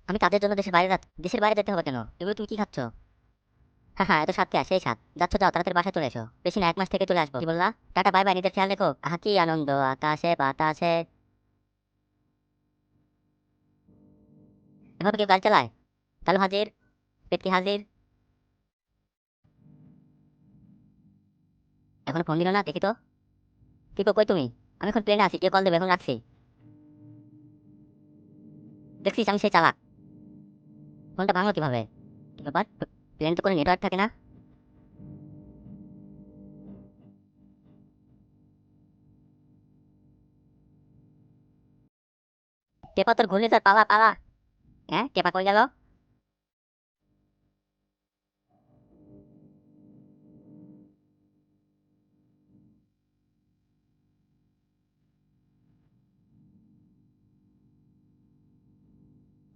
আমি কাজের জন্য দেশের বাইরে যেতে হবে কেন? এগুলো তুমি কি খাচ্ছ? হ্যাঁ হ্যাঁ, এত স্বাদ কে? সেই স্বাদ। যাচ্ছ যাও, তাড়াতাড়ি বাসায় চলে এসো। বেশি না, 1 মাস থেকে চলে আসবো। কি বললা? টাটা, বাই বাই, নিজের খেয়াল রেখো। আহা কি আনন্দ, আকাশে বাতাসে। এভাবে কেউ গাড়ি চালায়? তালু হাজির, পেটকি হাজির। এখনো ফোন দিল না, দেখি তো। কি কই তুমি? আমি এখন প্লেনে আছি, কে কল দেবে? এখন রাখছি। দেখছিস আমি সেই চালাক। ফোনটা ভাঙলো কিভাবে? কি ব্যাপার? প্লেনে তো কোনো নেটওয়ার্ক থাকে না। টেপা তোর ঘূর্ণিঝড়, পালা পালা। হ্যাঁ, টেপা কই গেল?